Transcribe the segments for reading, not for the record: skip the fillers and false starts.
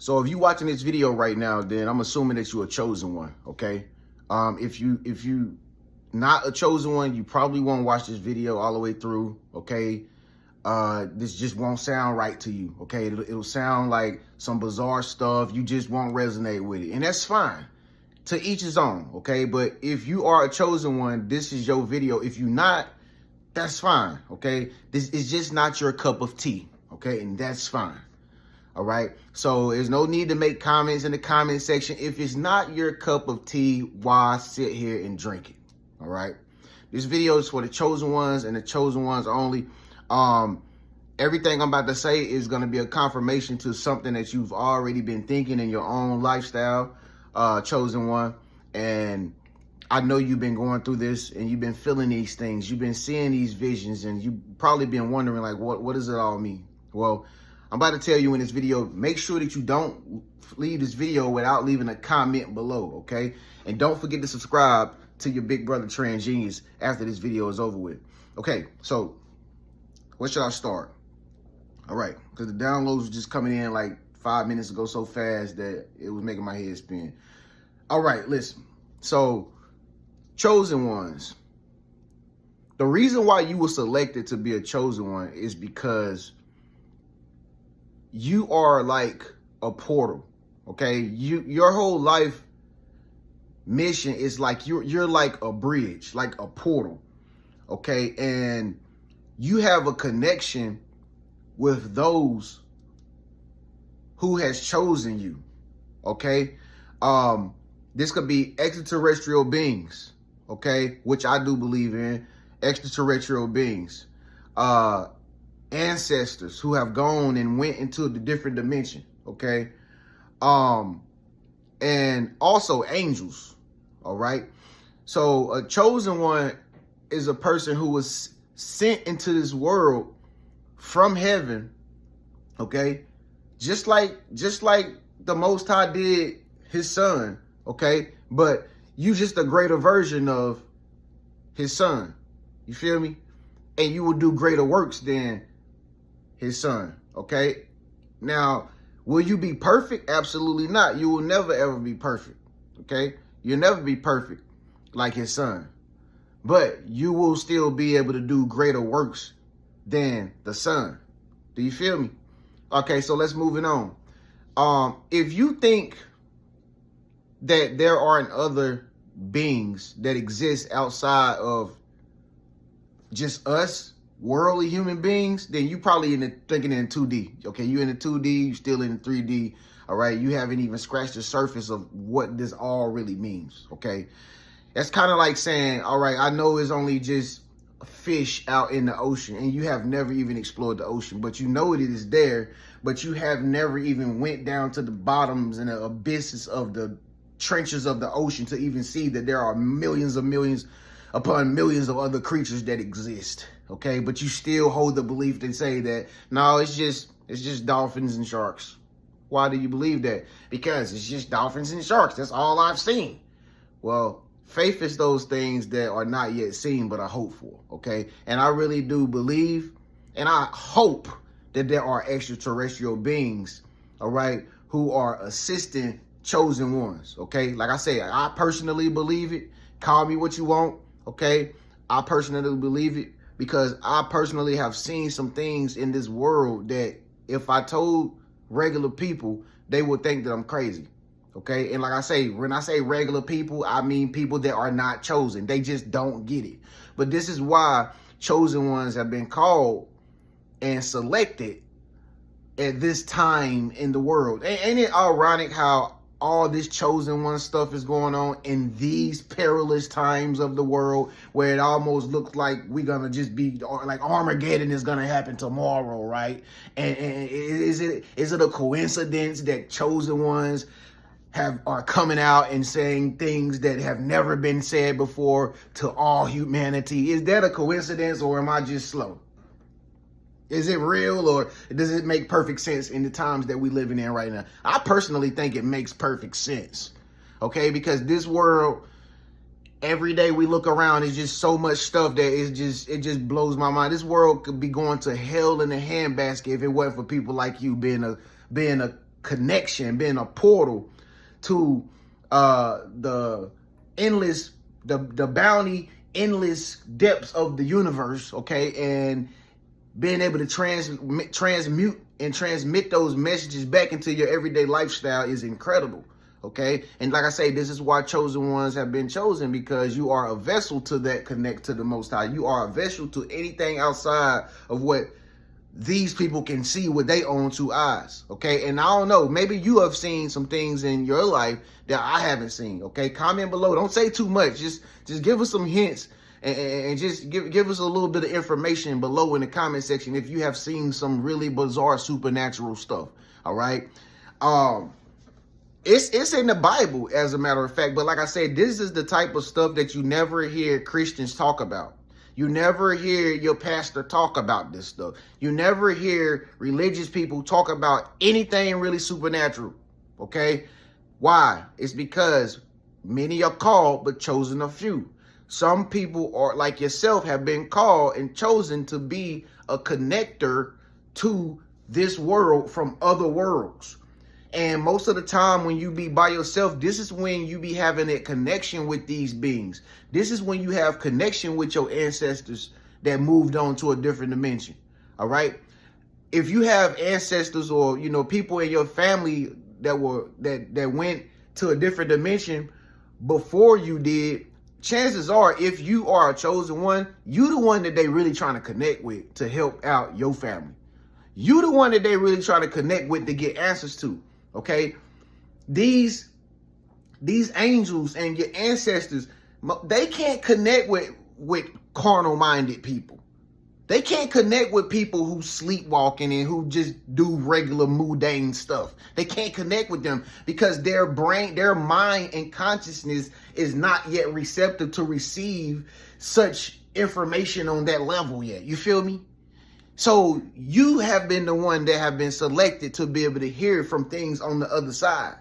So if you're watching this video right now, then I'm assuming that you're a chosen one, okay? If you not a chosen one, you probably won't watch this video all the way through, okay? This just won't sound right to you, okay? It'll sound like some bizarre stuff. You just won't resonate with it, and that's fine. To each his own, okay? But if you are a chosen one, this is your video. If you're not, that's fine, okay? This is just not your cup of tea, okay? And that's fine, all right? So there's no need to make comments in the comment section. If it's not your cup of tea, why sit here and drink it, all right? This video is for the chosen ones and the chosen ones only. Everything I'm about to say is going to be a confirmation to something that you've already been thinking in your own lifestyle, chosen one. And I know you've been going through this and you've been feeling these things. You've been seeing these visions and you've probably been wondering, like, what does it all mean? Well, I'm about to tell you in this video, make sure that you don't leave this video without leaving a comment below, okay? And don't forget to subscribe to your big brother Trenius after this video is over with. Okay, so where should I start? All right, because the downloads were just coming in like 5 minutes ago so fast that it was making my head spin. All right, listen. So, chosen ones. The reason why you were selected to be a chosen one is because you are like a portal, okay? Your whole life mission is like you're like a bridge, like a portal, okay? And you have a connection with those who has chosen you, okay? This could be extraterrestrial beings, okay? Which I do believe in, extraterrestrial beings. Ancestors who have gone and went into the different dimension, okay? And also angels, all right? So a chosen one is a person who was sent into this world from heaven, okay? Just like the Most High did his son, okay? But you just a greater version of his son, you feel me? And you will do greater works than his son, okay? Now, will you be perfect? Absolutely not. You will never, ever be perfect, okay? You'll never be perfect like his son. But you will still be able to do greater works than the son. Do you feel me? Okay, so let's move it on. If you think that there aren't other beings that exist outside of just us, worldly human beings, then you probably thinking in 2D. Okay, you in the 2D, you still in the 3D. All right, you haven't even scratched the surface of what this all really means. Okay, that's kind of like saying, all right, I know it's only just a fish out in the ocean and you have never even explored the ocean, but you know it is there, but you have never even went down to the bottoms and the abysses of the trenches of the ocean to even see that there are millions upon millions of other creatures that exist. Okay, but you still hold the belief to say that, no, it's just dolphins and sharks. Why do you believe that? Because it's just dolphins and sharks. That's all I've seen. Well, faith is those things that are not yet seen but are hoped for, okay? And I really do believe and I hope that there are extraterrestrial beings, all right, who are assisting chosen ones, okay? Like I say, I personally believe it. Call me what you want, okay? I personally believe it because I personally have seen some things in this world that if I told regular people, they would think that I'm crazy. Okay, and like I say, when I say regular people, I mean people that are not chosen. They just don't get it. But this is why chosen ones have been called and selected at this time in the world. Ain't it ironic how all this chosen one stuff is going on in these perilous times of the world where it almost looks like we're gonna just be like Armageddon is gonna happen tomorrow, right? And is it a coincidence that chosen ones are coming out and saying things that have never been said before to all humanity? Is that a coincidence or am I just slow? Is it real or does it make perfect sense in the times that we're living in right now? I personally think it makes perfect sense, okay? Because this world, every day we look around, it's just so much stuff that it just blows my mind. This world could be going to hell in a handbasket if it wasn't for people like you being a connection, being a portal to the endless, the bounty, endless depths of the universe, okay? And being able to transmute and transmit those messages back into your everyday lifestyle is incredible, okay? And like I say, this is why chosen ones have been chosen, because you are a vessel to that connect to the Most High. You are a vessel to anything outside of what these people can see with their own two eyes, okay? And I don't know, maybe you have seen some things in your life that I haven't seen, okay? Comment below. Don't say too much. Just give us some hints and just give us a little bit of information below in the comment section if you have seen some really bizarre supernatural stuff, all right? It's in the Bible, as a matter of fact, but like I said, this is the type of stuff that you never hear Christians talk about. You never hear your pastor talk about this stuff. You never hear religious people talk about anything really supernatural, okay? Why? It's because many are called, but chosen a few. Some people are like yourself have been called and chosen to be a connector to this world from other worlds. And most of the time when you be by yourself, this is when you be having a connection with these beings. This is when you have connection with your ancestors that moved on to a different dimension. All right. If you have ancestors or, you know, people in your family that went to a different dimension before you did, chances are, if you are a chosen one, you the one that they really trying to connect with to help out your family. You the one that they really trying to connect with to get answers to. Okay, these angels and your ancestors, they can't connect with carnal-minded people. They can't connect with people who sleepwalking and who just do regular mundane stuff. They can't connect with them because their brain, their mind and consciousness is not yet receptive to receive such information on that level yet. You feel me? So you have been the one that have been selected to be able to hear from things on the other side.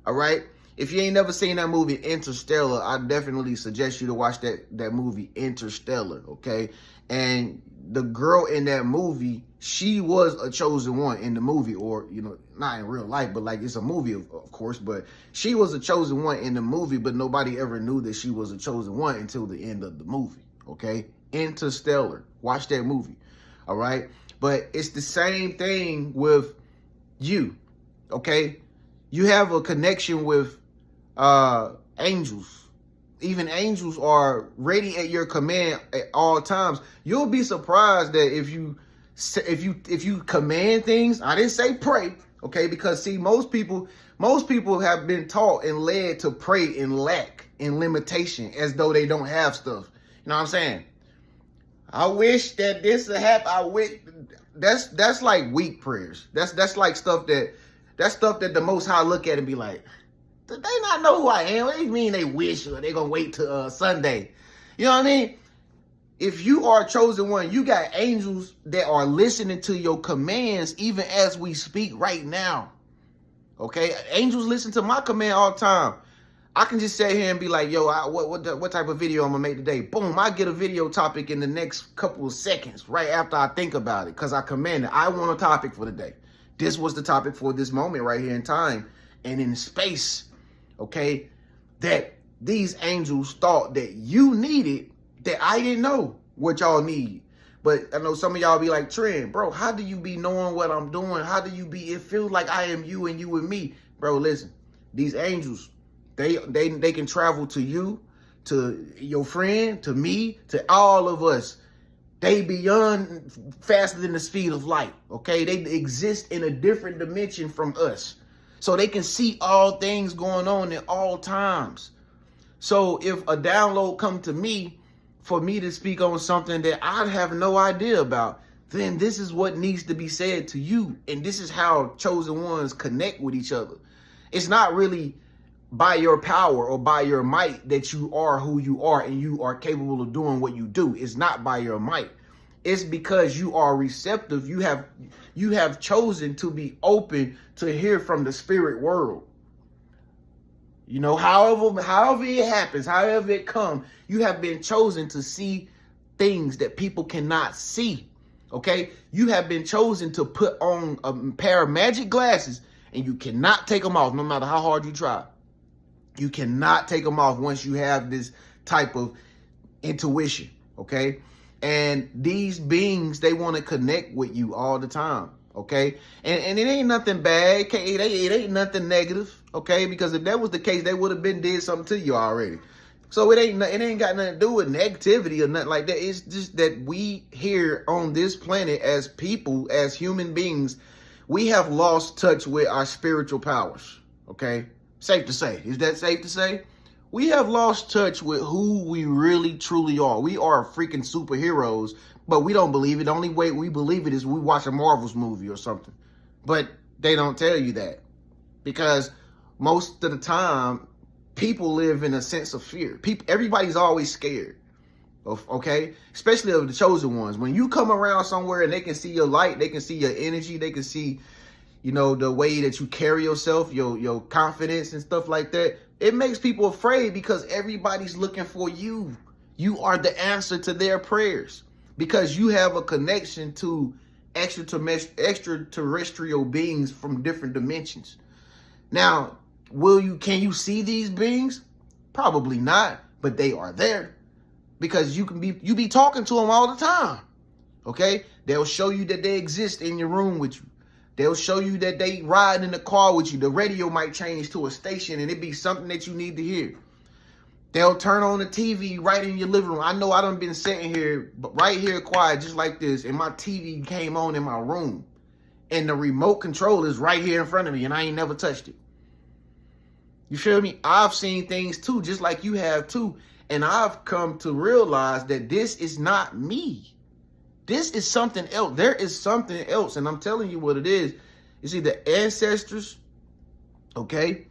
All right. If you ain't never seen that movie Interstellar, I definitely suggest you to watch that movie Interstellar. Okay. And the girl in that movie, she was a chosen one in the movie, or, you know, not in real life, but like it's a movie, of course, but she was a chosen one in the movie, but nobody ever knew that she was a chosen one until the end of the movie. Okay. Interstellar. Watch that movie. All right. But it's the same thing with you. Okay. You have a connection with angels. Even angels are ready at your command at all times. You'll be surprised that if you command things, I didn't say pray. Okay. Because see, most people have been taught and led to pray in lack, in limitation, as though they don't have stuff. You know what I'm saying? I wish that this would happen. I wish that's like weak prayers. That's like stuff that the Most High look at and be like, do they not know who I am? What do you mean they wish, or they gonna wait till Sunday? You know what I mean? If you are a chosen one, you got angels that are listening to your commands even as we speak right now. Okay, angels listen to my command all the time. I can just sit here and be like, yo, what type of video I'm gonna make today? Boom, I get a video topic in the next couple of seconds, right after I think about it, because I commanded, I want a topic for the day. This was the topic for this moment right here in time and in space, okay, that these angels thought that you needed, that I didn't know what y'all need. But I know some of y'all be like, Trent, bro, how do you be knowing what I'm doing? How do you be, it feels like I am you and you and me. Bro, listen, these angels, they can travel to you, to your friend, to me, to all of us. They beyond faster than the speed of light, okay? They exist in a different dimension from us. So they can see all things going on at all times. So if a download come to me for me to speak on something that I have no idea about, then this is what needs to be said to you. And this is how chosen ones connect with each other. It's not really by your power or by your might that you are who you are and you are capable of doing what you do. It's not by your might. It's because you are receptive. You have chosen to be open to hear from the spirit world. You know, however it happens, however it comes, you have been chosen to see things that people cannot see. Okay? You have been chosen to put on a pair of magic glasses and you cannot take them off no matter how hard you try. You cannot take them off once you have this type of intuition, okay? And these beings, they want to connect with you all the time, okay? And it ain't nothing bad. It ain't nothing negative, okay? Because if that was the case, they would have been did something to you already. So it ain't got nothing to do with negativity or nothing like that. It's just that we here on this planet as people, as human beings, we have lost touch with our spiritual powers, okay? Safe to say. Is that safe to say? We have lost touch with who we really truly are. We are freaking superheroes, but we don't believe it. The only way we believe it is we watch a Marvel's movie or something. But they don't tell you that, because most of the time, people live in a sense of fear. Everybody's always scared, okay? Especially of the chosen ones. When you come around somewhere and they can see your light, they can see your energy, they can see, you know, the way that you carry yourself, your confidence and stuff like that. It makes people afraid because everybody's looking for you. You are the answer to their prayers because you have a connection to extraterrestrial beings from different dimensions. Now, can you see these beings? Probably not, but they are there because you be talking to them all the time. Okay? They'll show you that they exist in your room with you. They'll show you that they ride in the car with you. The radio might change to a station and it be something that you need to hear. They'll turn on the TV right in your living room. I know I done been sitting here, but right here quiet just like this, and my TV came on in my room. And the remote control is right here in front of me and I ain't never touched it. You feel me? I've seen things too, just like you have too. And I've come to realize that this is not me. This is something else. There is something else. And I'm telling you what it is. It's either ancestors, okay?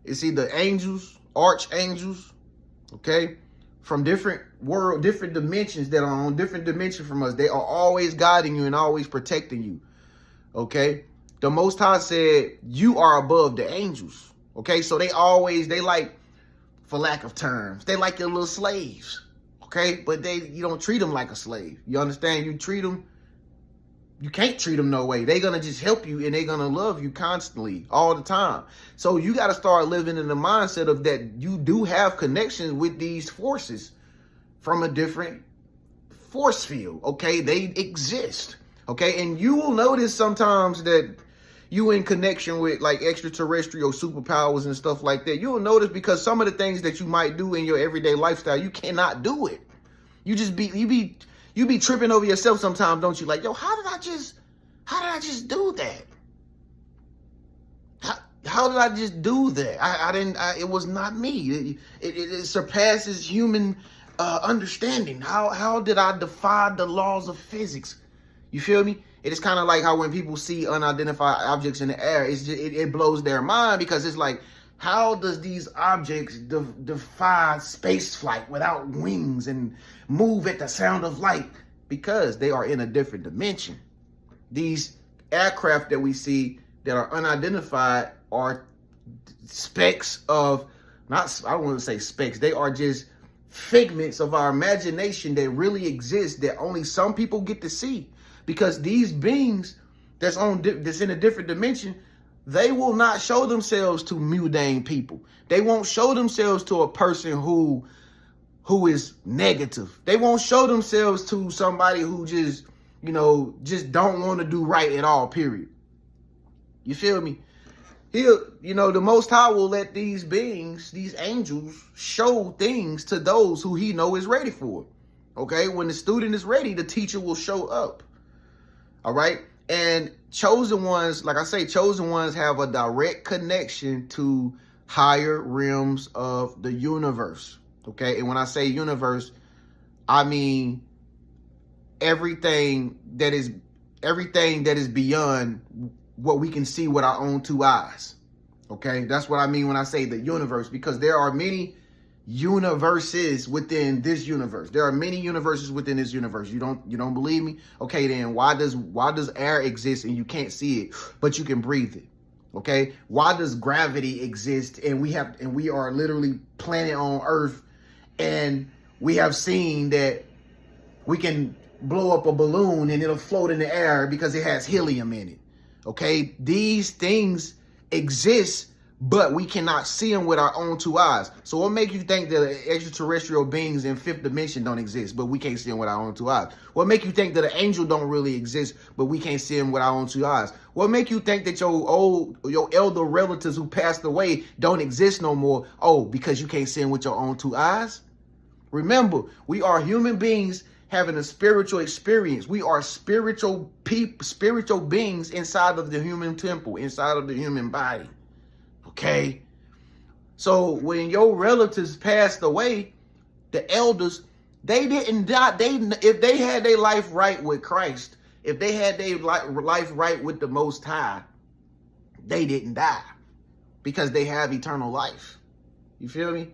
It's either angels, archangels, okay? From different dimensions that are on different dimensions from us. They are always guiding you and always protecting you, okay? The Most High said, you are above the angels, okay? So they like, for lack of terms, they like your little slaves. Okay, but you don't treat them like a slave. You understand? You can't treat them no way. They're going to just help you and they're going to love you constantly all the time. So you got to start living in the mindset of that you do have connections with these forces from a different force field. Okay, they exist. Okay, and you will notice sometimes that you in connection with like extraterrestrial superpowers and stuff like that. You'll notice because some of the things that you might do in your everyday lifestyle, you cannot do it. You be tripping over yourself sometimes, don't you? Like, yo, how did I just do that? How did I just do that? It was not me. It surpasses human understanding. How did I defy the laws of physics? You feel me? It is kind of like how when people see unidentified objects in the air, it blows their mind because it's like, how does these objects defy space flight without wings and move at the sound of light? Because they are in a different dimension. These aircraft that we see that are unidentified are specks of, I don't want to say specks, they are just figments of our imagination that really exist that only some people get to see. Because these beings that's in a different dimension, they will not show themselves to mundane people. They won't show themselves to a person who is negative. They won't show themselves to somebody who just don't want to do right at all, period. You feel me? The Most High will let these beings, these angels, show things to those who he know is ready for. Okay? When the student is ready, the teacher will show up. All right. And chosen ones, like I say, chosen ones have a direct connection to higher realms of the universe. Okay. And when I say universe, I mean everything that is beyond what we can see with our own two eyes. Okay. That's what I mean when I say the universe, because there are many universes within this universe. There are many universes within this universe. You don't believe me? Okay, then why does air exist and you can't see it, but you can breathe it? Okay? Why does gravity exist and we are literally planet on Earth and we have seen that we can blow up a balloon and it'll float in the air because it has helium in it? Okay? These things exist, but we cannot see them with our own two eyes. So what makes you think that extraterrestrial beings in fifth dimension don't exist, but we can't see them with our own two eyes? What make you think that an angel don't really exist, but we can't see them with our own two eyes? What make you think that your elder relatives who passed away don't exist no more? Oh, because you can't see them with your own two eyes? Remember, we are human beings having a spiritual experience. We are spiritual beings inside of the human temple, inside of the human body. Okay, so when your relatives passed away, the elders, they didn't die. If they had their life right with Christ, if they had their life right with the Most High, they didn't die because they have eternal life. You feel me?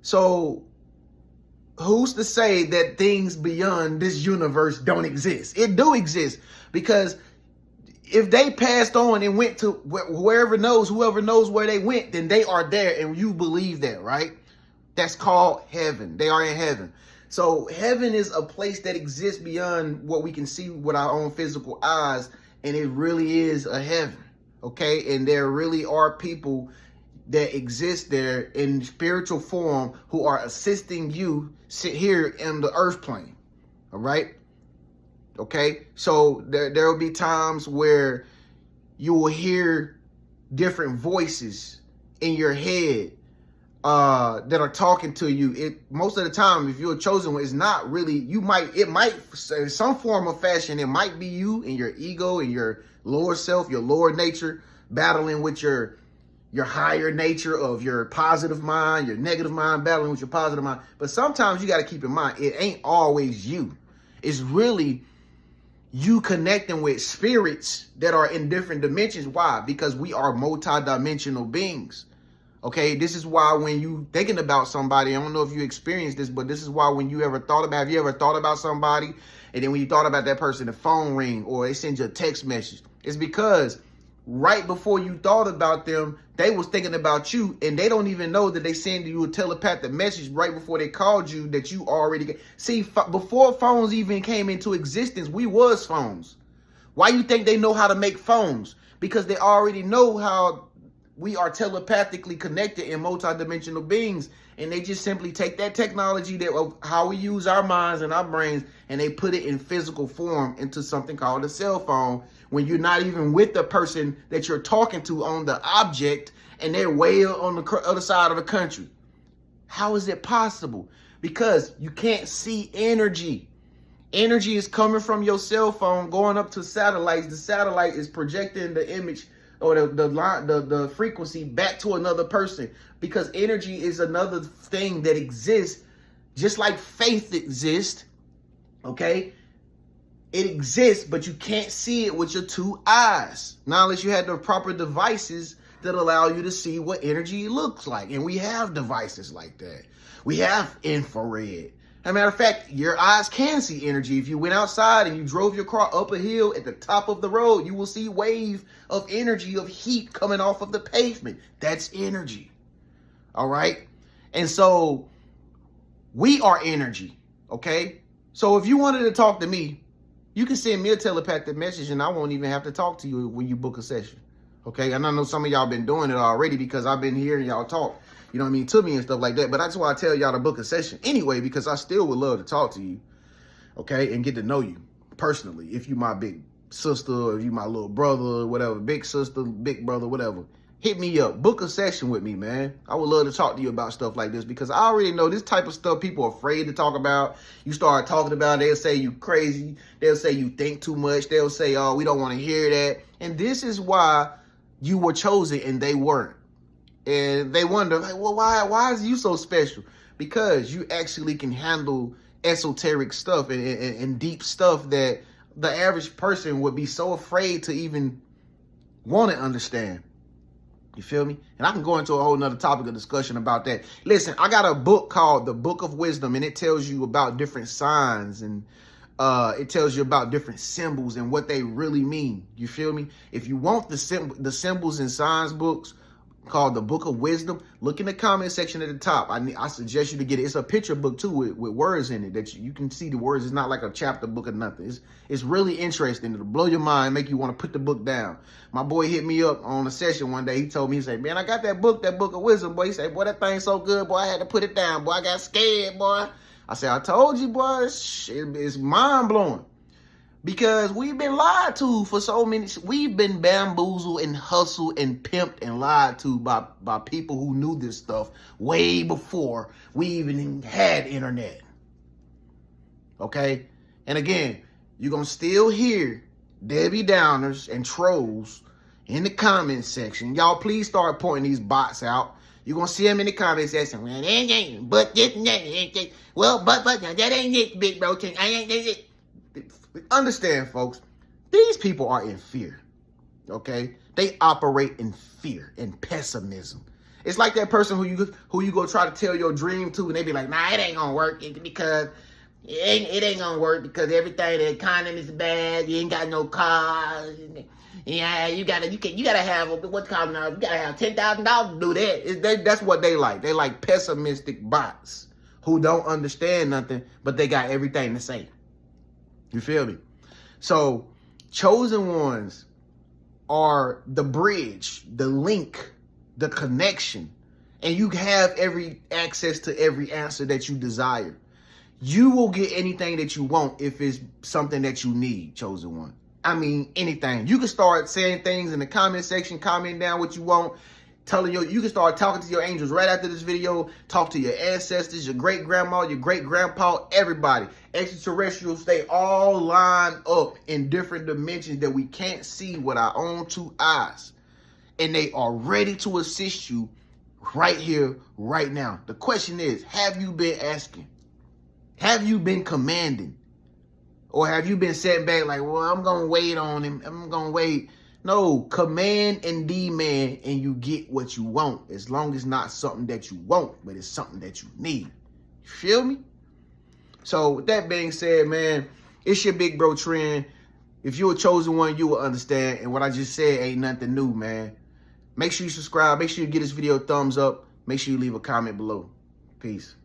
So who's to say that things beyond this universe don't exist? It do exist, because if they passed on and went to whoever knows where they went, then they are there, and you believe that, right? That's called heaven. They are in heaven. So heaven is a place that exists beyond what we can see with our own physical eyes, and it really is a heaven, okay? And there really are people that exist there in spiritual form who are assisting you sit here in the earth plane, all right? Okay, so there will be times where you will hear different voices in your head that are talking to you. Most of the time, if you're a chosen one, it's not really, it might, in some form or fashion, it might be you and your ego and your lower self, your lower nature, battling with your higher nature of your positive mind, your negative mind, battling with your positive mind. But sometimes you got to keep in mind, it ain't always you. It's really you connecting with spirits that are in different dimensions. Why? Because we are multi-dimensional beings. Okay, this is why when you thinking about somebody, I don't know if you experienced this, but this is why when you ever thought about, have you ever thought about somebody, and then when you thought about that person, the phone ring or they send you a text message, it's because right before you thought about them, they was thinking about you, and they don't even know that they send you a telepathic message right before they called you that you already get. See, before phones even came into existence, we was phones. Why you think they know how to make phones? Because they already know how we are telepathically connected in multidimensional beings, and they just simply take that technology that of how we use our minds and our brains, and they put it in physical form into something called a cell phone, when you're not even with the person that you're talking to on the object, and they're way on the other side of the country. How is it possible? Because you can't see energy. Energy is coming from your cell phone, going up to satellites. The satellite is projecting the image or the frequency back to another person, because energy is another thing that exists, just like faith exists, okay? It exists, but you can't see it with your two eyes. Not unless you had the proper devices that allow you to see what energy looks like. And we have devices like that. We have infrared. As a matter of fact, your eyes can see energy. If you went outside and you drove your car up a hill at the top of the road, you will see wave of energy, of heat coming off of the pavement. That's energy. All right? And so we are energy, okay? So if you wanted to talk to me, you can send me a telepathic message and I won't even have to talk to you when you book a session. Okay, and I know some of y'all been doing it already because I've been hearing y'all talk, you know what I mean, to me and stuff like that. But that's why I tell y'all to book a session anyway, because I still would love to talk to you, okay, and get to know you personally. If you my big sister, or if you my little brother, whatever, big sister, big brother, whatever, hit me up. Book a session with me, man. I would love to talk to you about stuff like this, because I already know this type of stuff people are afraid to talk about. You start talking about it, they'll say you crazy. They'll say you think too much. They'll say, oh, we don't want to hear that. And this is why you were chosen and they weren't. And they wonder, like, well, why is you so special? Because you actually can handle esoteric stuff and deep stuff that the average person would be so afraid to even want to understand. You feel me? And I can go into a whole nother topic of discussion about that. Listen, I got a book called The Book of Wisdom, and it tells you about different signs, and it tells you about different symbols and what they really mean. You feel me? If you want the symbols and signs books, called the Book of Wisdom. Look in the comment section at the top. I suggest you to get it. It's a picture book too with words in it that you can see the words. It's not like a chapter book or nothing. It's really interesting. It'll blow your mind, make you want to put the book down. My boy hit me up on a session one day. He told me, he said, man, I got that book of wisdom, boy. He said, boy, that thing's so good, boy, I had to put it down, boy. I got scared, boy. I said, I told you, boy, it's mind blowing. Because we've been lied to for so many. We've been bamboozled and hustled and pimped and lied to by people who knew this stuff way before we even had internet. Okay? And again, you're going to still hear Debbie Downers and trolls in the comment section. Y'all please start pointing these bots out. You're going to see them in the comment section. Well, but this, well, but now that ain't it, big bro. I ain't it. Understand, folks, these people are in fear, okay? They operate in fear and pessimism. It's like that person who you go try to tell your dream to, and they be like, nah, it ain't gonna work because it ain't gonna work because everything, the economy is bad, you ain't got no cars. Yeah, you gotta have what's called now. You gotta have $10,000 to do that. That's what they like. They like pessimistic bots who don't understand nothing, but they got everything to say. You feel me? So, chosen ones are the bridge, the link, the connection, and you have every access to every answer that you desire. You will get anything that you want if it's something that you need, chosen one. I mean, anything. You can start saying things in the comment section, commenting down what you want, you can start talking to your angels right after this video. Talk to your ancestors, your great-grandma, your great-grandpa, everybody. Extraterrestrials, they all line up in different dimensions that we can't see with our own two eyes. And they are ready to assist you right here, right now. The question is, have you been asking? Have you been commanding? Or have you been sitting back like, well, I'm going to wait on him. I'm going to wait. No, command and demand, and you get what you want. As long as it's not something that you want, but it's something that you need. You feel me? So with that being said, man, it's your big bro Tren. If you're a chosen one, you will understand. And what I just said ain't nothing new, man. Make sure you subscribe. Make sure you give this video a thumbs up. Make sure you leave a comment below. Peace.